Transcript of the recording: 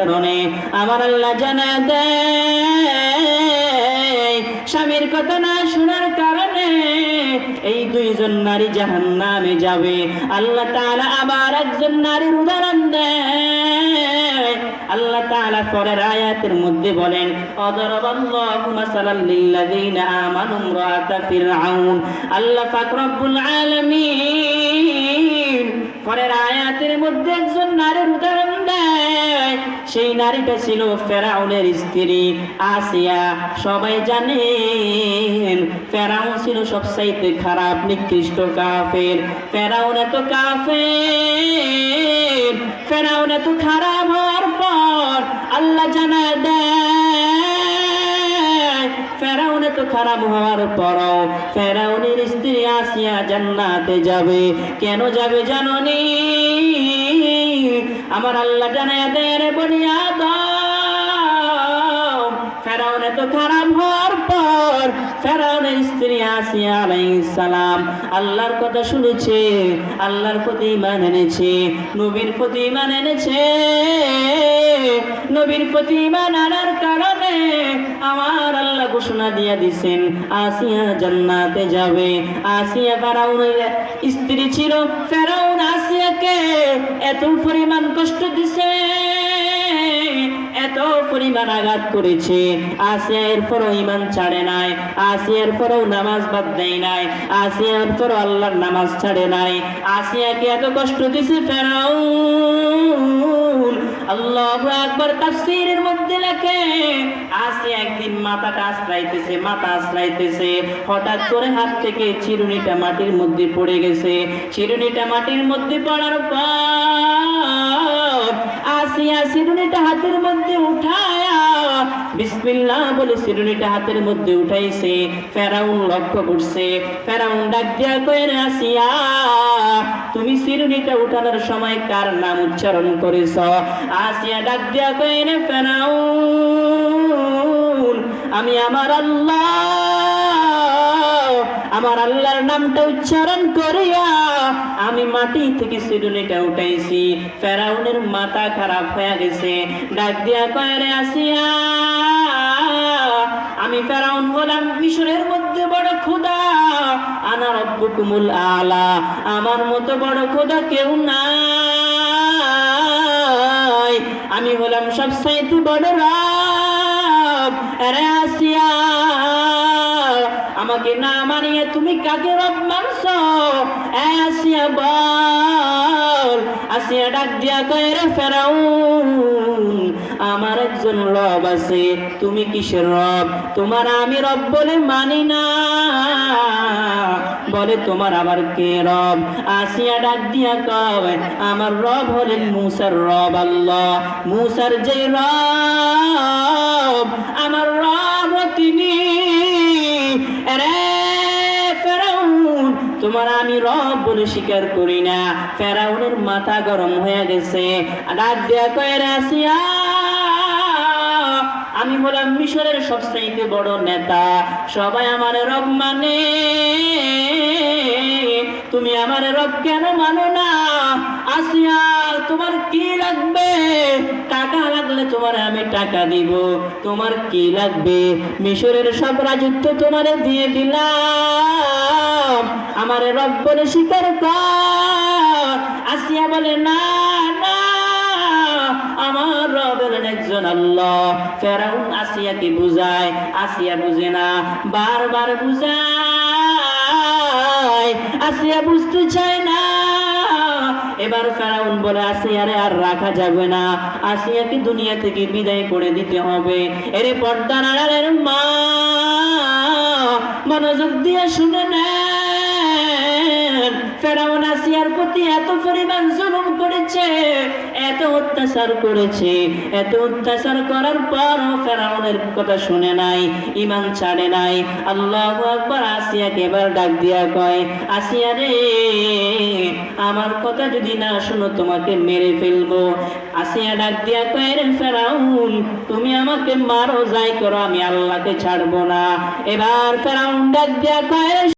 কারণে আমার আল্লাহ জানায় দেয় স্বামীর কথা না শোনার কারণে এই দুইজন নারী জাহান্নামে যাবে। আল্লাহ তাআলা আবার একজন নারীর উদাহরণ দেয়। আল্লাহ তাআলা পরের আয়াতের মধ্যে বলেন অদরাবাল্লাহু মাসালাল লিল্লাযিনা আমানু ইমরাআতা ফিরআউন। আল্লাহ পাক রব্বুল আলামিন পরের আয়াতের মধ্যে একজন নারীর উদাহরণ দেয়। সেই নারীটা ছিল ফেরাউনের স্ত্রী আসিয়া। সবাই জানেন ফেরাউন ছিল সবচাইতে খারাপ নিকৃষ্ট কাফের। ফেরাউন এত কাফের, ফেরাউন এত খারাপ হওয়ার পর আল্লাহ জানায় দেয় ফেরাউন এত খারাপ হওয়ার পরও ফেরাউনের স্ত্রী আসিয়া জান্নাতে যাবে। কেন যাবে জানোনি? আমার আল্লাহ জানায় দেয় রে বনি আদম, ফেরাউন এত খারাপ হওয়ার পর ফেরাউনের স্ত্রী আসিয়া আলাইহিস সালাম আল্লাহর কথা শুনেছে, আল্লাহর প্রতি ঈমান এনেছে, নবীর প্রতি ঈমান এনেছে। নবীর প্রতি ঈমান আনার কারণে আমার আল্লাহ ঘোষণা দিয়ে দিয়েছেন আসিয়া জান্নাতে যাবে। আসিয়া ফেরাউনের স্ত্রী ছিল। ফেরাউন আসিয়াকে এত পরিমাণ কষ্ট দিছে, এত পরিমাণ আঘাত করেছে। আসিয়া এরপরও ঈমান ছাড়ে নাই, আসিয়া এরপরও নামাজ বাদ দেয় নাই, আসিয়া এরপরও আল্লাহর নামাজ ছাড়ে নাই। আসিয়াকে এত কষ্ট দিছে ফেরাউন। আল্লাহু আকবার তাফসীরের মধ্যে লেখে আসিয়া একদিন মাথা আশ্রাইতেছে, হঠাৎ করে হাত থেকে চিরুনিটা মাটির মধ্যে পড়ে গেছে। চিরুনিটা মাটির মধ্যে পড়ার পর আসিয়া চিরুনিটা হাতের মধ্যে উঠায়া বিসমিল্লাহ বলে চিরুনিটা হাতের মধ্যে উঠাইছে। ফেরাউন লক্ষ্য করছে। ফেরাউন ডাক দিয়া কয় আসিয়া, তুমি চিরুনিটা উঠানোর সময় কার নাম উচ্চারণ করেছ? আসিয়া ডাক দিয়া কয় ফেরাউন, আমি আমার আল্লাহর নামটা উচ্চারণ করিয়া আমি মাটি থেকে চিরুনিটা উঠাইছি। ফেরাউনের মাথা খারাপ হয়ে গেছে। ডাক দিয়া কয় রে আসিয়া, আমি ফেরাউন হলাম মিশরের মধ্যে বড় খোদা, আনা রব্বুকুমুল আলা, আমার মতো বড় খোদা কেউ নাই, আমি হলাম সবচাইতে বড় রব। আরে আসিয়া, আমাকে না মানিয়ে তুমি কাকে রব মানছো? আসিয়া বল। আসিয়া ডাক দিয়া কয় রে ফেরাউন, আমার একজন রব আছে, তুমি কিসের রব? তোমার আমি রব বলে মানি না, বলে তোমার আবার কে রব? আসিয়া ডাক দিয়া কয় আমার রব হলেন মুসার রব আল্লাহ। মুসার যে রব, আমার রব তিনি। রে ফেরাউন, তোমার আমি রব বলে স্বীকার করি না। ফেরাউনের মাথা গরম হয়ে গেছে। ডাক দিয়া কয় আসিয়া, আমি হলাম মিশরের সবচাইতে বড় নেতা, সবাই আমার রব মানে, তুমি আমার রব কেন মানো না? আসিয়া, তোমার কি লাগবে? টাকা লাগলে তোমার আমি টাকা দিব। তোমার কি লাগবে? মিশরের সব রাজত্ব তোমারে দিয়ে দিলাম, আমার রব বলে স্বীকার কর। আসিয়া বলে না না, আমার রব হলেন একজন আল্লাহ। ফেরাউন আসিয়াকে বুঝায়, আসিয়া বুঝে না, বারবার বুঝায়, আসিয়া বুঝতে চায় না। এবার ফেরাউন বলে আসিয়ারে আর রাখা যাবে না, আসিয়াকে দুনিয়া থেকে বিদায় করে দিতে হবে। এরে পর্দার আড়ালের মা, মনোযোগ দিয়ে শুনে নেন। ফেরাউন আসিয়ার প্রতি এত পরিমাণ জুলুম করেছে, এত অত্যাচার করেছে, এত অত্যাচার করার পর ফেরাউনের কথা শুনে নাই, ঈমান ছাড়ে নাই। আল্লাহু আকবার। আসিয়াকে এবার ডাক দিয়া কয় আসিয়া রে, আমার কথা যদি না শুনো তোমাকে মেরে ফেলবো। আসিয়া ডাক দিয়া কয় রে ফেরাউন, তুমি আমাকে মারো যাই করো, আমি আল্লাহকে ছাড়বো না। এবার ফেরাউন ডাক দিয়া কয়